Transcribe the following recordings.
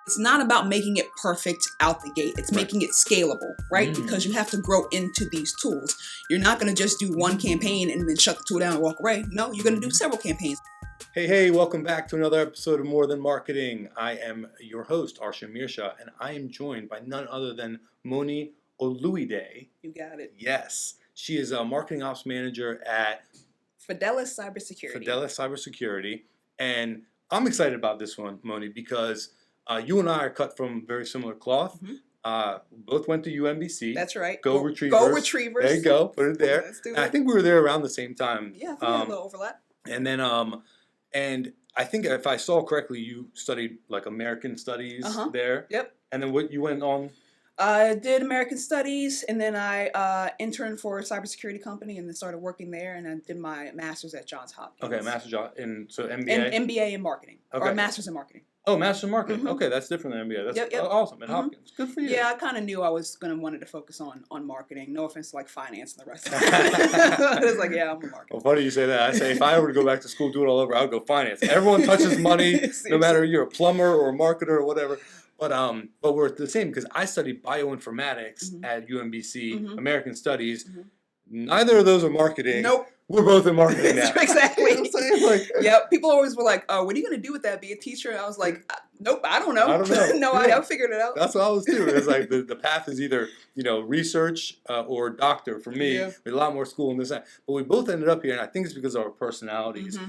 it's not about making it perfect out the gate. It's making it scalable, right? Because you have to grow into these tools. You're not going to just do one campaign and then shut the tool down and walk away. No, you're going to do several campaigns. Hey, welcome back to another episode of More Than Marketing. I am your host, Arsha Mirsha, and I am joined by none other than Moni Oloyede. You got it. Yes. She is a marketing ops manager at Fidelis Cybersecurity. And I'm excited about this one, Moni, because you and I are cut from very similar cloth. Both went to UMBC. That's right. Go Retrievers. Go Retrievers. There you go. Put it there. Let's do it. And I think we were there around the same time. Yeah, I think we had a little overlap. And then, and I think if I saw correctly, you studied like American Studies there. Yep. And then what you went on? I did American Studies, and then I interned for a cybersecurity company, and then started working there, and I did my master's at Johns Hopkins. Okay, master's in so MBA. And MBA in marketing, or master's in marketing. Oh, master's in marketing. Okay, that's different than MBA. That's awesome at Hopkins. Good for you. Yeah, I kind of knew I was wanted to focus on marketing. No offense to like finance and the rest of it. It was like, yeah, I'm a marketer. Well, funny you say that. I say if I were to go back to school, do it all over, I would go finance. Everyone touches money, no matter you're a plumber or a marketer or whatever. But we're the same because I studied bioinformatics at UMBC, American Studies. Neither of those are marketing. Nope. We're both in marketing now. Exactly. You know what I'm saying? Like, yep. People always were like, "Oh, what are you going to do with that? Be a teacher?" And I was like, "Nope, I don't know. No, I figured it out." That's what I was too. It's like the path is either research or doctor for me. Yeah. With a lot more school and this and that. But we both ended up here, and I think it's because of our personalities.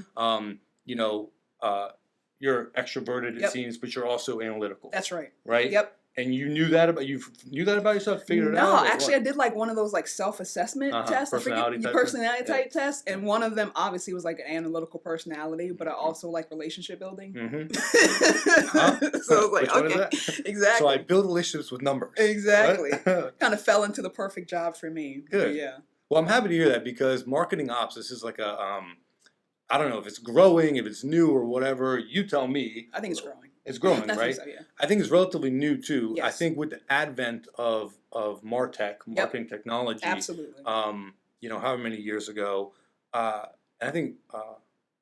You're extroverted, it seems, but you're also analytical. That's right. Right? Yep. And you knew that about yourself, figured it out? No, actually, I did like one of those like self-assessment tests. Personality type test, and one of them obviously was like an analytical personality, but I also like relationship building. So I was like, okay, exactly. So I build relationships with numbers. Exactly. Kind of fell into the perfect job for me. Good. Yeah. Well, I'm happy to hear that because marketing ops, this is like a I don't know if it's growing, if it's new or whatever. You tell me. I think it's growing. It's growing, I right? Think so, yeah. I think it's relatively new too. Yes. I think with the advent of MarTech, marketing technology, absolutely. However many years ago, and I think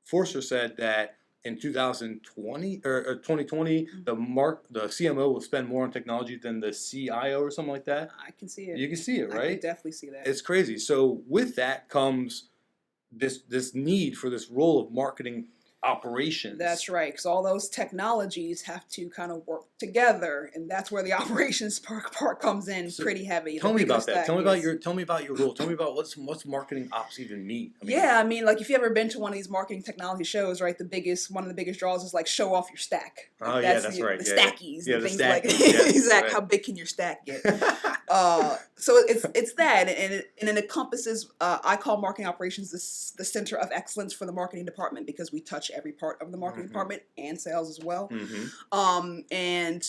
Forrester said that in 2020 or 2020, the CMO will spend more on technology than the CIO or something like that. I can see it. You can see it, right? I can definitely see that. It's crazy. So with that comes this need for this role of marketing operations. That's right, because all those technologies have to kind of work together, and that's where the operations part comes in pretty heavy. Tell me about that. Tell me about your role. Tell me about what's marketing ops even mean. I mean, like if you ever been to one of these marketing technology shows, right? One of the biggest draws is like show off your stack. Like, that's right. The stackies and things like that. Exactly. Right. How big can your stack get? So it's that, and it encompasses. I call marketing operations the center of excellence for the marketing department because we touch every part of the marketing department and sales as well. And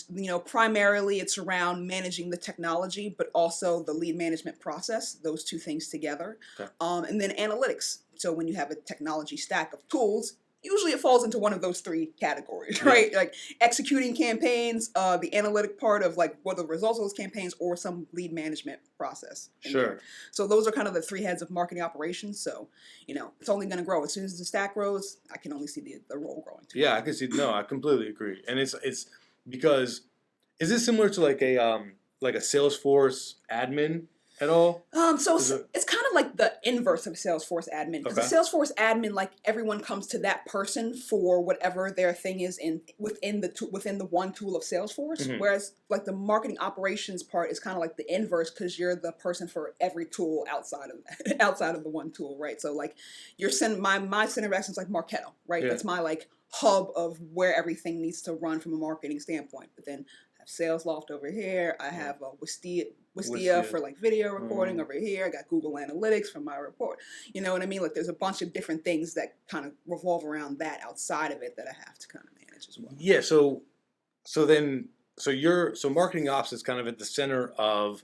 primarily it's around managing the technology, but also the lead management process. Those two things together, and then analytics. So when you have a technology stack of tools, usually it falls into one of those three categories, right? Like executing campaigns, the analytic part of like what are the results of those campaigns, or some lead management process. Sure. So those are kind of the three heads of marketing operations. So, it's only going to grow. As soon as the stack grows, I can only see the role growing too. Yeah, I can see. No, I completely agree. And it's because, is this similar to like a Salesforce admin at all? So it's kind of like the inverse of Salesforce admin. Because the Salesforce admin, like everyone comes to that person for whatever their thing is within the one tool of Salesforce. Whereas like the marketing operations part is kind of like the inverse because you're the person for every tool outside of the one tool, right? So like my center of excellence like Marketo, right? That's my like hub of where everything needs to run from a marketing standpoint. But then I have SalesLoft over here. I have Wistia for like video recording over here. I got Google Analytics for my report. You know what I mean? Like there's a bunch of different things that kind of revolve around that outside of it that I have to kind of manage as well. Yeah. So marketing ops is kind of at the center of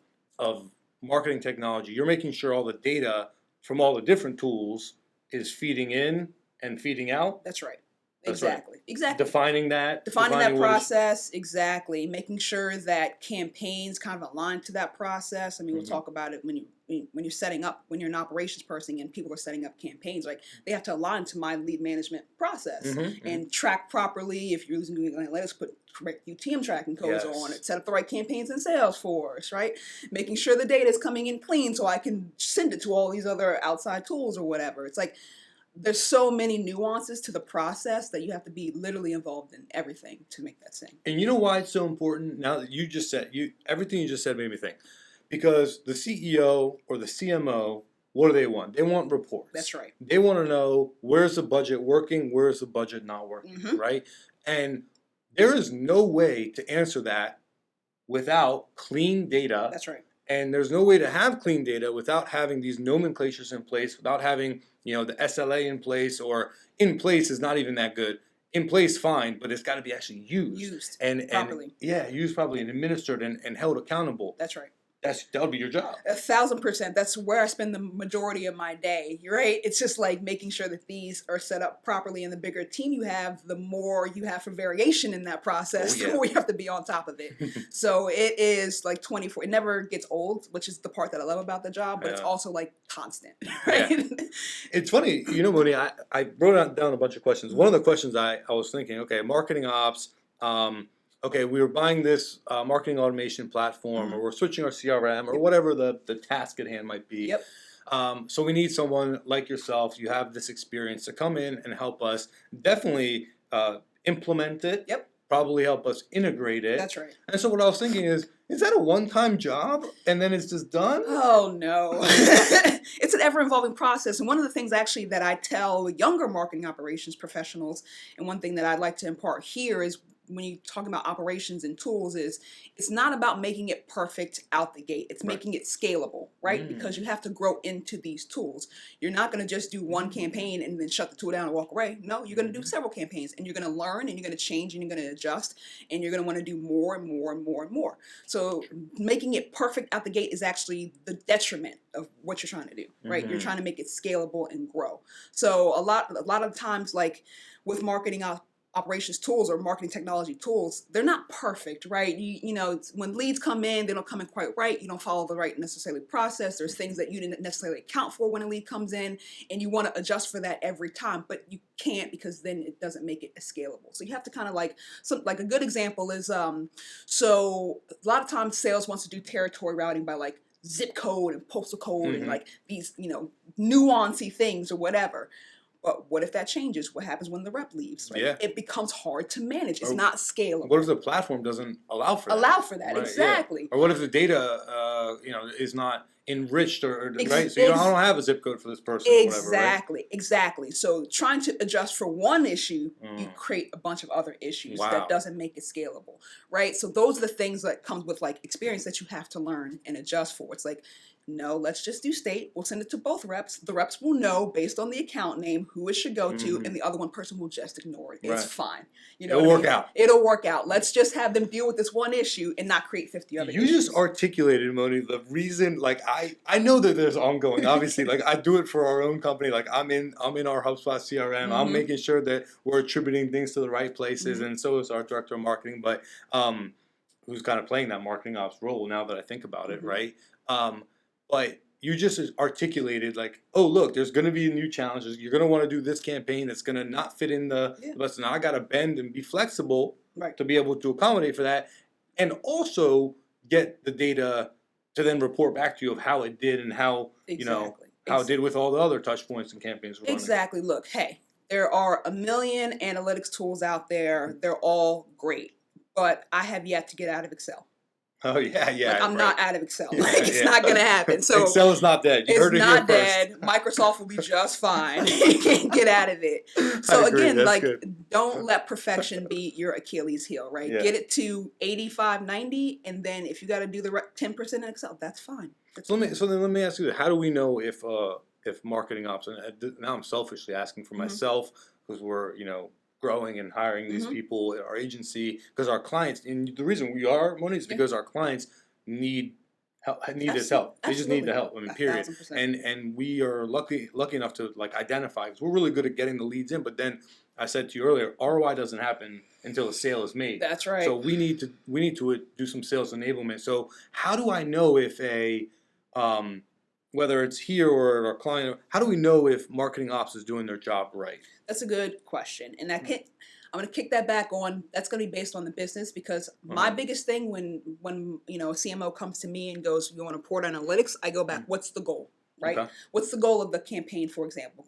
marketing technology. You're making sure all the data from all the different tools is feeding in and feeding out. That's right. That's exactly. Right. Exactly. Defining that process. Exactly. Making sure that campaigns kind of align to that process. I mean, we'll talk about it when you when you're an operations person and people are setting up campaigns, like they have to align to my lead management process and track properly. If you're using Google Analytics, put correct UTM tracking codes on it, set up the right campaigns in Salesforce, right? Making sure the data is coming in clean so I can send it to all these other outside tools or whatever. It's like, there's so many nuances to the process that you have to be literally involved in everything to make that sing. And you know why it's so important? Now that you just said, everything you just said made me think. Because the CEO or the CMO, what do they want? They want reports. That's right. They want to know, where's the budget working, where's the budget not working, right? And there is no way to answer that without clean data. That's right. And there's no way to have clean data without having these nomenclatures in place, without having, the SLA in place, or in place is not even that good. In place, fine, but it's got to be actually used. And properly. Used properly and administered and held accountable. That's right. That would be your job. 1,000%. That's where I spend the majority of my day, right? It's just like making sure that these are set up properly, and the bigger team you have, the more you have for variation in that process, the more you have to be on top of it. So it is like 24. It never gets old, which is the part that I love about the job, but it's also like constant, right? Yeah. It's funny, Moni, I wrote down a bunch of questions. One of the questions I was thinking, okay, marketing ops, okay, we were buying this marketing automation platform, or we're switching our CRM, or whatever the task at hand might be. So we need someone like yourself. You have this experience to come in and help us definitely implement it. Probably help us integrate it. That's right. And so what I was thinking is that a one-time job and then it's just done? Oh, no. It's an ever-evolving process. And one of the things actually that I tell younger marketing operations professionals, and one thing that I'd like to impart here is, when you talk about operations and tools, is it's not about making it perfect out the gate. It's making it scalable, right? Because you have to grow into these tools. You're not going to just do one campaign and then shut the tool down and walk away. No, you're going to do several campaigns, and you're going to learn, and you're going to change, and you're going to adjust, and you're going to want to do more and more and more and more. So making it perfect out the gate is actually the detriment of what you're trying to do, right? You're trying to make it scalable and grow. So a lot of times, like with marketing operations tools or marketing technology tools, they're not perfect, right? You know, when leads come in, they don't come in quite right. You don't follow the right necessarily process. There's things that you didn't necessarily account for when a lead comes in, and you want to adjust for that every time, but you can't, because then it doesn't make it as scalable. So you have to kind of like a good example is, so a lot of times sales wants to do territory routing by like zip code and postal code and like these, nuancy things or whatever. But what if that changes? What happens when the rep leaves? Right? It becomes hard to manage. It's not scalable. What if the platform doesn't allow for that? Right, exactly. Or what if the data, is not enriched or right? So I don't have a zip code for this person. Exactly, exactly. So trying to adjust for one issue, you create a bunch of other issues that doesn't make it scalable, right? So those are the things that comes with like experience that you have to learn and adjust for. It's like, no, let's just do state. We'll send it to both reps. The reps will know based on the account name who it should go to, and the other one person will just ignore it. It's fine. It'll work out. It'll work out. Let's just have them deal with this one issue and not create 50 other issues. You just articulated, Moni, the reason. Like I know that there's ongoing. Obviously, like I do it for our own company. Like I'm in our HubSpot CRM. I'm making sure that we're attributing things to the right places, and so is our director of marketing. But who's kind of playing that marketing ops role now that I think about it, right? But you just articulated like, oh, look, there's going to be new challenges. You're going to want to do this campaign. It's going to not fit in the bus. Now I got to bend and be flexible to be able to accommodate for that, and also get the data to then report back to you of how it did and how how it did with all the other touch points and campaigns. Exactly. Look, hey, there are a million analytics tools out there. They're all great, but I have yet to get out of Excel. Oh yeah. Like, I'm not out of Excel. Like it's not gonna happen. So Excel is not dead. You heard it not here dead. first. Microsoft will be just fine. You can't get out of it. So again, That's like good. Don't let perfection be your Achilles heel, right? Get it to 85, 90, and then if you got to do the 10% in Excel, that's fine. So then let me ask you: how do we know if marketing ops? And now I'm selfishly asking for myself, because we're growing and hiring these people at our agency, because our clients, and the reason we are, Moni, is because our clients need this help. They just need the help. I mean, period. 1,000%. And we are lucky enough to like identify, because we're really good at getting the leads in. But then I said to you earlier, ROI doesn't happen until a sale is made. That's right. So we need to do some sales enablement. So how do I know if whether it's here or at our client, how do we know if marketing ops is doing their job right? That's a good question. And I'm going to kick that back on. That's going to be based on the business, because my biggest thing when a CMO comes to me and goes, "You want to report analytics?" I go back, what's the goal? Right? Okay. What's the goal of the campaign, for example?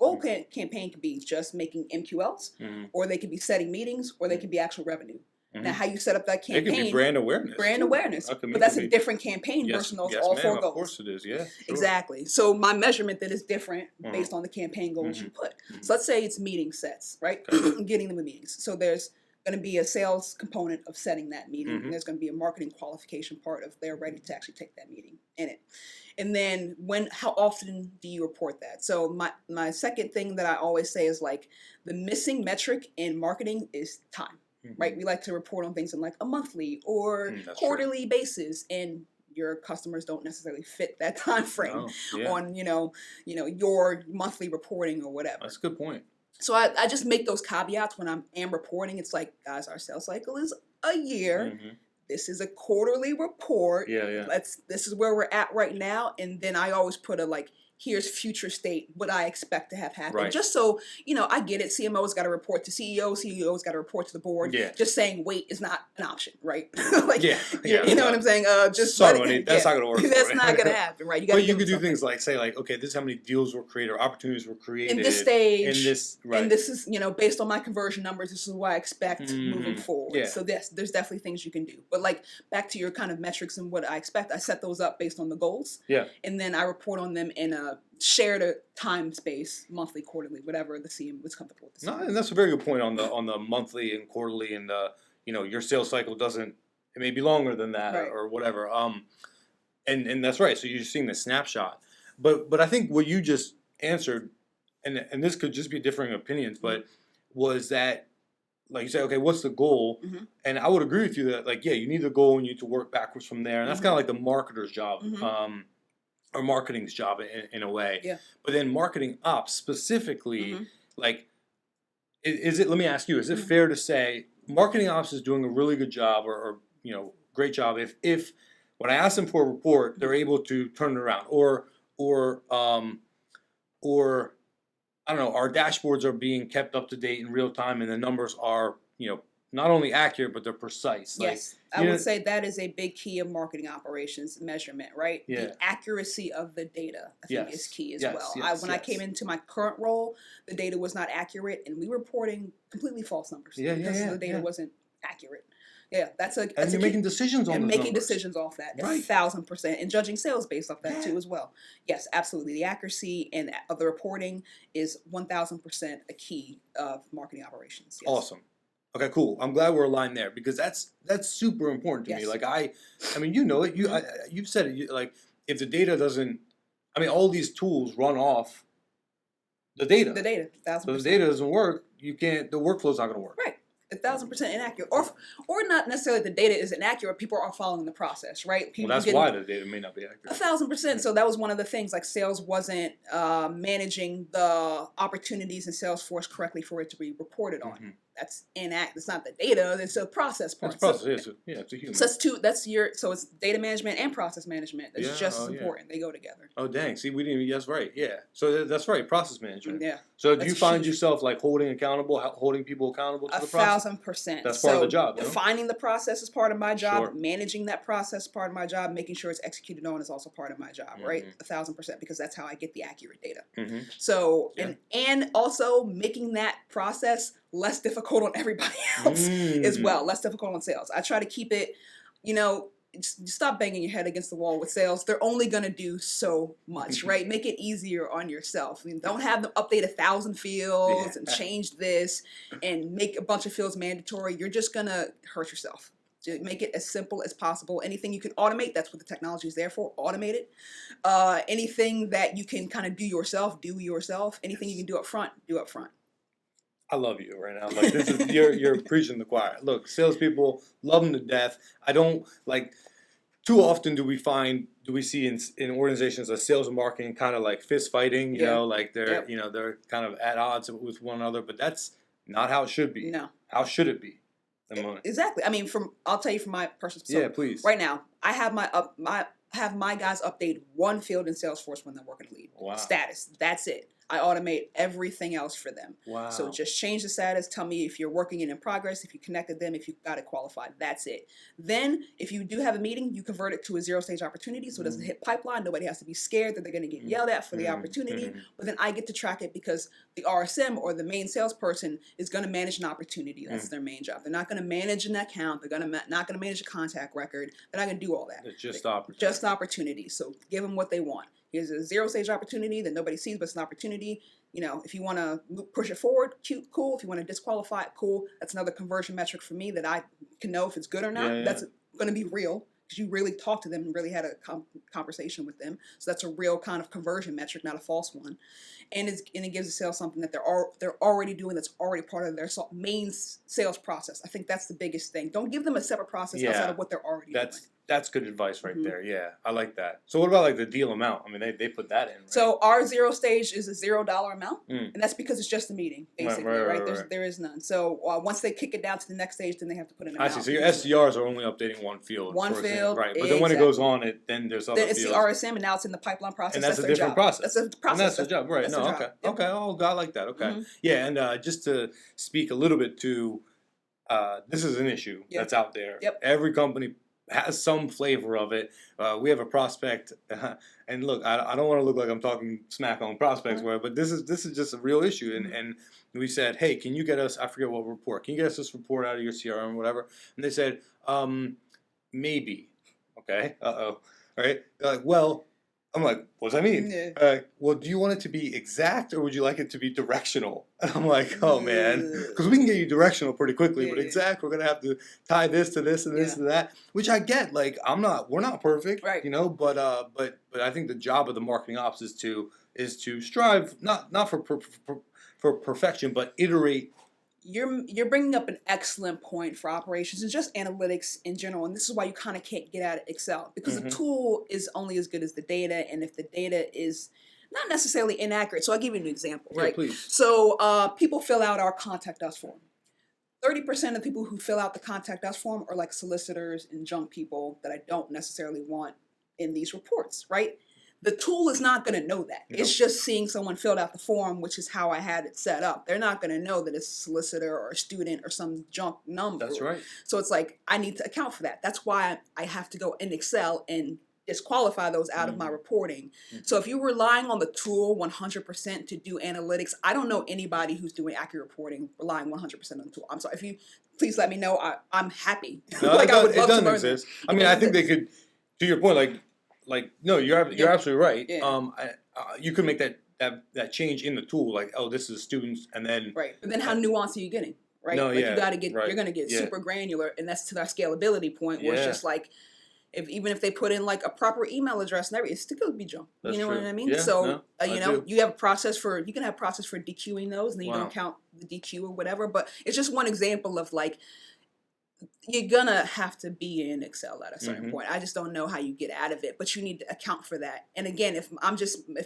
Campaign could be just making MQLs, or they could be setting meetings, or they could be actual revenue. Now, how you set up that campaign? It could be brand awareness. But that's a different campaign versus those all four goals. Of course it is, yeah. Sure. Exactly. So my measurement then is different based on the campaign goals you put. So let's say it's meeting sets, right? Getting them the meetings. So there's going to be a sales component of setting that meeting, and there's going to be a marketing qualification part of they're ready to actually take that meeting in it. And then how often do you report that? So my second thing that I always say is like the missing metric in marketing is time. Right, we like to report on things in like a monthly or quarterly basis, and your customers don't necessarily fit that time frame on your monthly reporting or whatever. That's a good point. So I just make those caveats when I am reporting. It's like, guys, our sales cycle is a year. This is a quarterly report. This is where we're at right now, and then I always put a like, here's future state, what I expect to have happen. Right. Just so, I get it. CMO's got to report to CEO's got to report to the board. Yeah. Just saying wait is not an option, right? You know what I'm saying? Just sorry, that's not going to work. That's not going to happen, right? But you could do things like say like, okay, this is how many deals were created or opportunities were created. In this stage. And this is, based on my conversion numbers, this is what I expect moving forward. Yeah. So there's definitely things you can do. But like back to your kind of metrics and what I expect, I set those up based on the goals. Yeah. And then I report on them in a shared time space, monthly, quarterly, whatever the CM was comfortable with. No, and that's a very good point on the monthly and quarterly, and your sales cycle it may be longer than that or whatever. And that's right. So you're seeing the snapshot, but I think what you just answered, and this could just be differing opinions, but was that like you say, okay, what's the goal? And I would agree with you that like you need the goal and you need to work backwards from there, and that's kind of like the marketer's job. Or marketing's job in a way. Yeah. But then marketing ops specifically, like, is it, let me ask you, is it fair to say marketing ops is doing a really good job or great job if when I ask them for a report, they're able to turn it around or I don't know, our dashboards are being kept up to date in real time and the numbers are, not only accurate, but they're precise. Yes, I would say that is a big key of marketing operations measurement, right? Yeah. The accuracy of the data, I think, is key as well. When I came into my current role, the data was not accurate, and we were reporting completely false numbers because the data wasn't accurate. Yeah, that's and you're making decisions on and those making numbers. Decisions off that, 1,000%, and judging sales based off that too as well. Yes, absolutely. The accuracy and of the reporting is 1,000% a key of marketing operations. Yes. Awesome. Okay, cool. I'm glad we're aligned there because that's super important to me. Like I mean, you've said it. Like if the data doesn't, all these tools run off the data. The data, 1,000%. So if the data doesn't work, you can't. The workow's not going to work. Right. 1,000% inaccurate, or not necessarily the data is inaccurate. People are following the process, right? People that's why the data may not be accurate. 1,000%. So that was one of the things. Like sales wasn't managing the opportunities in Salesforce correctly for it to be reported on. That's inaccurate. It's not the data. It's a process part. It's process. It's a human. So So it's data management and process management. That's just as important. They go together. Oh dang! See, we didn't. That's right. Yeah. So that's right. Process management. Yeah. So do you find yourself like holding people accountable to the process? 1,000%. That's part of the job. Defining the process is part of my job. Sure. Managing that process is part of my job. Making sure it's executed on is also part of my job. Right. 1,000%, because that's how I get the accurate data. So and also making that process less difficult on everybody else as well. Less difficult on sales. I try to keep it, stop banging your head against the wall with sales. They're only going to do so much, right? Make it easier on yourself. Don't have them update 1,000 fields and change this and make a bunch of fields mandatory. You're just going to hurt yourself. To make it as simple as possible. Anything you can automate, that's what the technology is there for. Automate it. Anything that you can kind of do yourself. Anything you can do up front, do up front. I love you right now. Like this is you're preaching the choir. Look, salespeople love them to death. I don't like. Too often do we see in organizations that sales and marketing kind of like fist fighting. You know, like they're they're kind of at odds with one another. But that's not how it should be. No. How should it be? Exactly. I'll tell you from my personal. So please. Right now, I have my have my guys update one field in Salesforce when they're working lead. Wow. Status. That's it. I automate everything else for them. Wow. So just change the status. Tell me if you're working it in progress, if you connected them, if you got it qualified. That's it. Then, if you do have a meeting, you convert it to a 0-stage opportunity so it doesn't hit pipeline. Nobody has to be scared that they're going to get yelled at for the opportunity. But then I get to track it because the RSM or the main salesperson is going to manage an opportunity. That's their main job. They're not going to manage an account. They're not going to manage a contact record. They're not going to do all that. It's just opportunity. Just opportunity. So give them what they want. Here's a 0-stage opportunity that nobody sees, but it's an opportunity. You know, if you want to push it forward, cute, cool. If you want to disqualify it, cool. That's another conversion metric for me that I can know if it's good or not. Yeah. That's going to be real because you really talked to them and really had a conversation with them. So that's a real kind of conversion metric, not a false one. And it gives the sales something that they're already doing that's already part of their main sales process. I think that's the biggest thing. Don't give them a separate process outside of what they're already doing. That's good advice right there. Yeah, I like that. So what about like the deal amount? I mean, they put that in, right? So our 0-stage is a $0 amount, and that's because it's just a meeting, basically, right? There is none. So once they kick it down to the next stage, then they have to put in an amount. I see. So your SDRs are only updating one field. One field, right? But then when it goes on, then there's other fields. It's the RSM, and now it's in the pipeline process. And that's a different process. That's a process. And that's the job, right? No, okay, okay. Oh, I like that. Okay, yeah. And just to speak a little bit to, this is an issue that's out there. Yep. Every company has some flavor of it. We have a prospect, and look, I don't want to look like I'm talking smack on prospects, but this is just a real issue. And we said, hey, can you get us? I forget what report. Can you get us this report out of your CRM or whatever? And they said, maybe. Okay. All right. They're like, well. I'm like, what does that mean? Yeah. Well, do you want it to be exact or would you like it to be directional? And I'm like, oh man, because we can get you directional pretty quickly, but exact, we're gonna have to tie this to this and this to that, which I get. Like, we're not perfect, right? You know, but I think the job of the marketing ops is to strive not for perfection, but iterate. You're bringing up an excellent point for operations and just analytics in general, and this is why you kind of can't get out of Excel, because the tool is only as good as the data, and if the data is not necessarily inaccurate. So I'll give you an example, right? Please. So people fill out our Contact Us form. 30% of people who fill out the Contact Us form are like solicitors and junk people that I don't necessarily want in these reports, right? The tool is not going to know that. Nope. It's just seeing someone filled out the form, which is how I had it set up. They're not going to know that it's a solicitor or a student or some junk number. That's right. So it's like, I need to account for that. That's why I have to go in Excel and disqualify those out of my reporting. So if you're relying on the tool 100% to do analytics, I don't know anybody who's doing accurate reporting relying 100% on the tool. I'm sorry. If you please let me know, I'm happy. No, like I would love it doesn't to learn exist. I mean, I think they could, to your point, no, you're absolutely right. Yeah. You could make that change in the tool, like, oh, this is students, and then right. But then how nuanced are you getting? Right. No, you got to get. Right. You're going to get super granular, and that's to our scalability point, where it's just like, even if they put in like a proper email address and everything, it's still going to be junk. That's you know true. What I mean? Yeah, so you have a process for dequeuing those, and then you don't count the DQ or whatever. But it's just one example of like, you're gonna have to be in Excel at a certain point. I just don't know how you get out of it, but you need to account for that. And again, if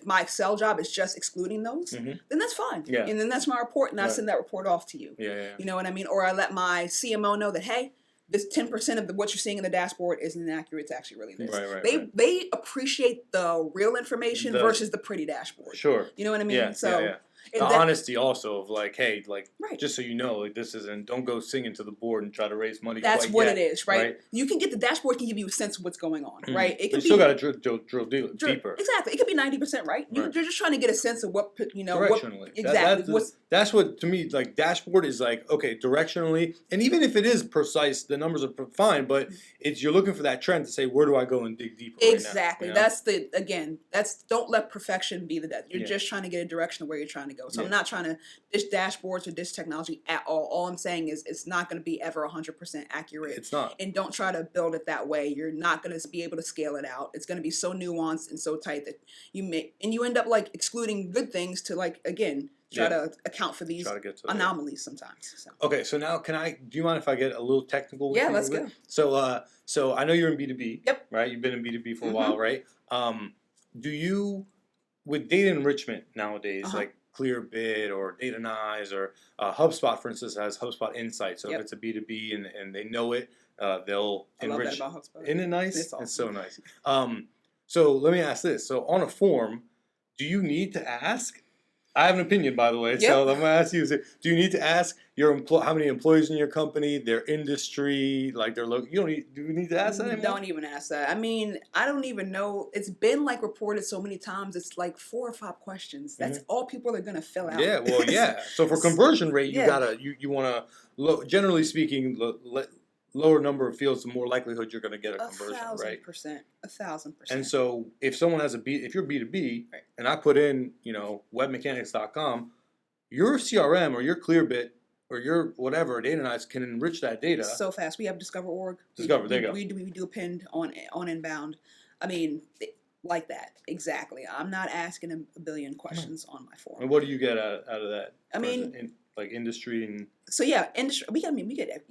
my Excel job is just excluding those, then that's fine. Yeah. And then that's my report, and I send that report off to you. Yeah. You know what I mean? Or I let my CMO know that, hey, this 10% of what you're seeing in the dashboard isn't inaccurate. It's actually really this. Right. They appreciate the real information versus the pretty dashboard. Sure. You know what I mean? Yeah. The honesty also of like, hey, like, just so you know, like, this isn't, don't go singing to the board and try to raise money. That's what it is, right? You can get the dashboard can give you a sense of what's going on, right? It can you still got to drill deeper. Exactly. It could be 90% right. You're just trying to get a sense of what, directionally. Exactly. That's what, to me, like, dashboard is like, okay, directionally, and even if it is precise, the numbers are fine, but you're looking for that trend to say, where do I go and dig deeper? Exactly. Right now, that's don't let perfection be the death. You're just trying to get a direction of where you're trying to go. So I'm not trying to dish dashboards or dish technology at all. All I'm saying is it's not going to be ever 100% accurate. It's not. And don't try to build it that way. You're not going to be able to scale it out. It's going to be so nuanced and so tight that you end up like excluding good things to like, again, try to account for these anomalies sometimes. So. Okay, so now do you mind if I get a little technical with you? Yeah, let's go. So I know you're in B2B. Yep. Right? You've been in B2B for a while, right? Do you, with data enrichment nowadays, like Clearbit or Datanyze or HubSpot, for instance, has HubSpot Insights. So if it's a B2B and they know it, they'll I love that enrich. about HubSpot. Isn't it nice? It's awesome. It's so nice. So let me ask this. So on a form, do you need to ask? I have an opinion, by the way, so I'm going to ask you, do you need to ask your how many employees in your company, their industry, like their local, do you need to ask that anymore? Don't even ask that. I mean, I don't even know. It's been like reported so many times, it's like 4 or 5 questions. That's all people are going to fill out. Yeah, well, yeah. So for conversion rate, you want to, generally speaking, lower number of fields, the more likelihood you're going to get a conversion, right? 1,000%. 1,000%. And so if someone has if you're B2B, and I put in, webmechanics.com, your CRM or your Clearbit or your whatever data analyst can enrich that data so fast. We have Discover.org. There you go. We do a pinned on inbound. I mean, like that exactly. I'm not asking a billion questions on my form. And what do you get out of that? I mean, like industry and so yeah, industry. We get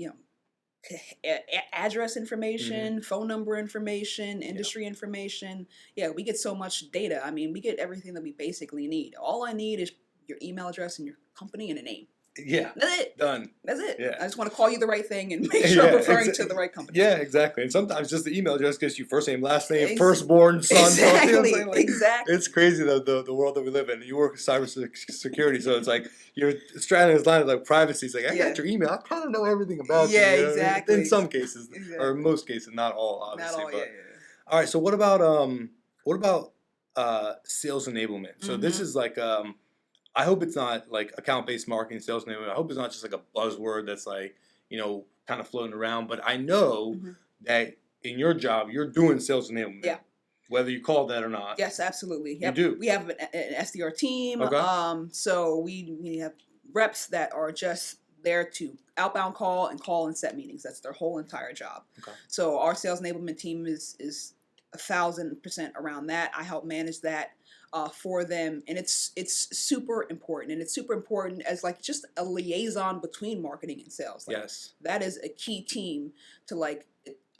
address information, phone number information, industry information. Yeah, we get so much data. I mean, we get everything that we basically need. All I need is your email address and your company and a name. Yeah. That's it. Done. That's it. Yeah. I just want to call you the right thing and make sure I'm referring to the right company. Yeah, exactly. And sometimes just the email address gets you first name, last name, firstborn son. Exactly. Like, Exactly. It's crazy the world that we live in. You work in cybersecurity, so it's like you're straddling this line of like privacy. It's like, I got your email. I kind of know everything about you. Yeah, You know? exactly. In some cases, or in most cases, not all, obviously. Not all, but, all right. So what about sales enablement? So this is like I hope it's not like account-based marketing, sales enablement. I hope it's not just like a buzzword that's like, kind of floating around. But I know that in your job, you're doing sales enablement. Yeah. Whether you call that or not. Yes, absolutely. You do. We have an SDR team. Okay. So we have reps that are just there to outbound call and set meetings. That's their whole entire job. Okay. So our sales enablement team is 1,000% around that. I help manage that for them, and it's super important, and it's super important as like just a liaison between marketing and sales. Like, yes, that is a key team to like.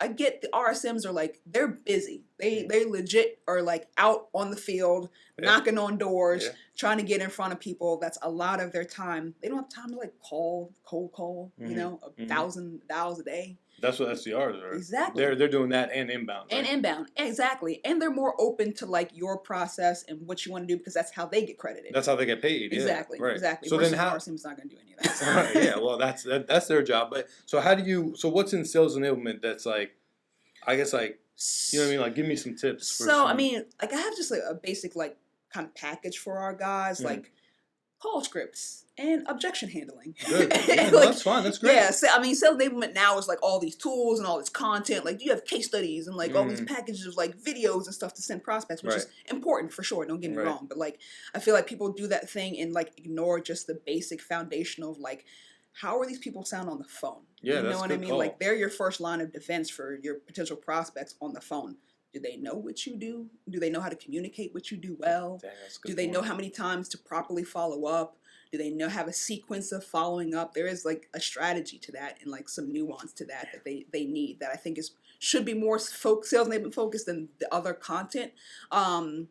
I get the RSMs are like, they're busy. They legit are like out on the field, knocking on doors, trying to get in front of people. That's a lot of their time. They don't have time to like cold call, 1,000 dials a day. That's what SDRs are. Exactly. They're doing that and inbound. Right? And inbound, exactly. And they're more open to like your process and what you want to do because that's how they get credited. That's how they get paid. Exactly. Yeah. Right. Exactly. So then how? RSM's not going to do any of that. Right, yeah. Well, that's their job. But so how do you? So what's in sales enablement? That's like, I guess like, you know what I mean? Like, give me some tips. So I mean, like I have just like a basic like kind of package for our guys, like call scripts and objection handling. Good. Yeah, no, that's fine. That's great. Yeah, so, I mean, sales enablement now is like all these tools and all this content. Like you have case studies and like all these packages of like videos and stuff to send prospects, which is important for sure. Don't get me wrong, but like I feel like people do that thing and like ignore just the basic foundational of like, how are these people sound on the phone? Yeah, you know what I mean? Call. Like they're your first line of defense for your potential prospects on the phone. Do they know what you do? Do they know how to communicate what you do well? Do they know how many times to properly follow up? Do they have a sequence of following up? There is like a strategy to that and like some nuance to that they need that I think should be more sales enablement focused than the other content. And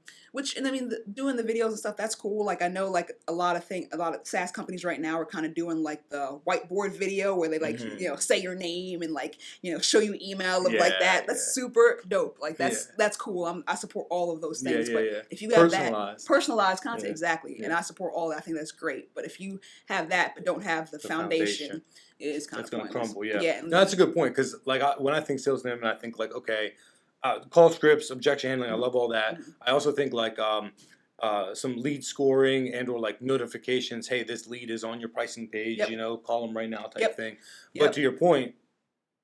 I mean, doing the videos and stuff, that's cool. Like I know like a lot of SaaS companies right now are kind of doing like the whiteboard video where they like, say your name and like, show you email of like that. That's super dope. Like that's cool. I support all of those things. But if you have that personalized content, exactly. And I support all that. I think that's great. But if you have that but don't have the foundation, it's kind of pointless. Going to crumble. Yeah. No, that's a good point because like when I think sales enablement, I think like call scripts, objection handling. I love all that. I also think like some lead scoring and or like notifications. Hey, this lead is on your pricing page. Call them right now type thing. But to your point,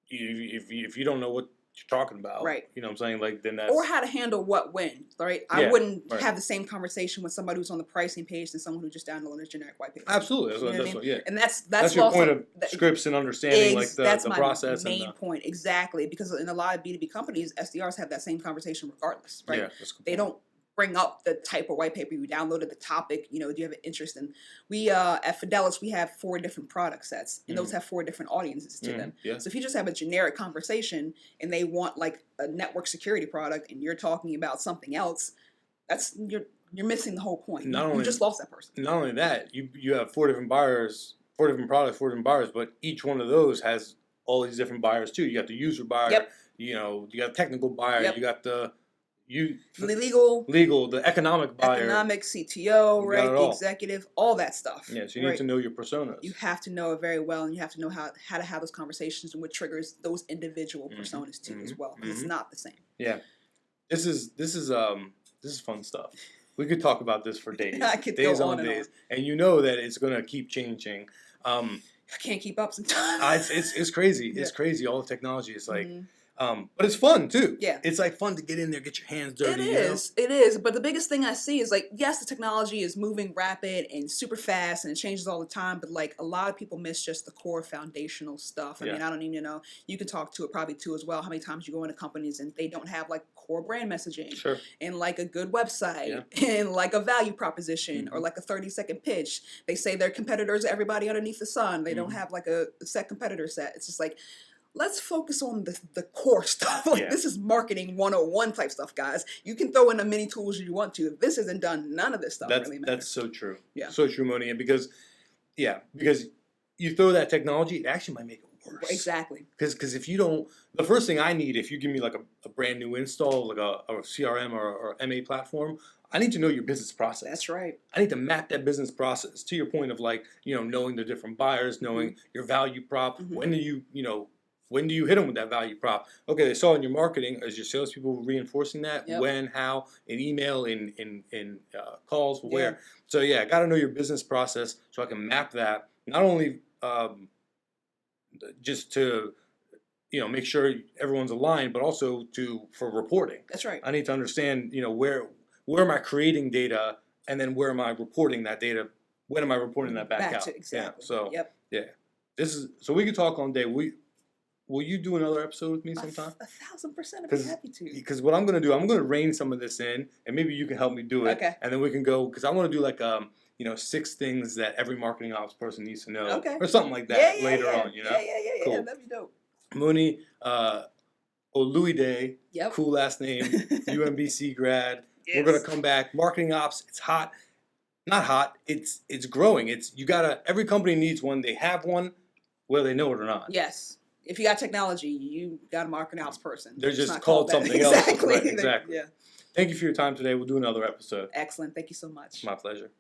if you don't know what you're talking about, right? You know what I'm saying? Like then that's or how to handle what when, right? I wouldn't have the same conversation with somebody who's on the pricing page than someone who just downloaded a generic white paper. Absolutely, that's what, yeah. And that's your point of scripts and understanding like the process. That's my main point, exactly. Because in a lot of B2B companies, SDRs have that same conversation regardless, right? Yeah, that's a good they point. don't bring up the type of white paper you downloaded, the topic, do you have an interest in? We, at Fidelis, we have 4 different product sets, and those have 4 different audiences to them. Yeah. So if you just have a generic conversation and they want like a network security product and you're talking about something else, you're missing the whole point. You just lost that person. Not only that, you have 4 different buyers, 4 different products, 4 different buyers, but each one of those has all these different buyers too. You got the user buyer. Yep. You know, you got a technical buyer. Yep. You got the legal, the economic buyer. economic, CTO, You got right? it The all. executive, all that stuff. Yeah, so you need to know your personas. You have to know it very well, and you have to know how to have those conversations and what triggers those individual personas too as well, because it's not the same. Yeah, this is fun stuff. We could talk about this for days. I could days go on on days, and you know that it's gonna keep changing. I can't keep up sometimes. It's crazy. Yeah. It's crazy. All the technology. It's like. But it's fun too. Yeah. It's like fun to get in there, get your hands dirty. It is. But the biggest thing I see is like, yes, the technology is moving rapid and super fast and it changes all the time. But like a lot of people miss just the core foundational stuff. I mean, I don't even know. You can talk to it probably too as well. How many times you go into companies and they don't have like core brand messaging and like a good website and like a value proposition or like a 30-second pitch. They say their competitors are everybody underneath the sun. They don't have like a set competitor set. It's just like, let's focus on the core stuff. Like this is marketing 101 type stuff, guys. You can throw in the many tools you want to. If this isn't done, none of this stuff really matters. That's so true. Yeah. So true, Moni. And because you throw that technology, it actually might make it worse. Exactly. Because if you don't, the first thing I need, if you give me like a brand new install, like a CRM or MA platform, I need to know your business process. That's right. I need to map that business process to your point of like, knowing the different buyers, knowing your value prop. When do you hit them with that value prop? Okay, they saw in your marketing. Is your salespeople reinforcing that? Yep. When, how, in email, in calls, where? So I got to know your business process so I can map that. Not only just to make sure everyone's aligned, but also for reporting. That's right. I need to understand where am I creating data, and then where am I reporting that data? When am I reporting that back out? Exactly. Yeah. So we could talk all day. Will you do another episode with me sometime? 1,000%. I'd be happy to. Because what I'm going to do, I'm going to rein some of this in, and maybe you can help me do it. Okay. And then we can go, because I want to do like 6 things that every marketing ops person needs to know, or something like that later on. Yeah. Cool. That'd be dope. Moni Oloyede, Yep. cool last name, UMBC grad. Yes. We're going to come back. Marketing ops, it's hot. Not hot. It's growing. Every company needs one. They have one, whether they know it or not. Yes. If you got technology, you got a marketing ops person. They're It's just not called that. something else. Exactly. Right, exactly. Yeah. Thank you for your time today. We'll do another episode. Excellent. Thank you so much. My pleasure.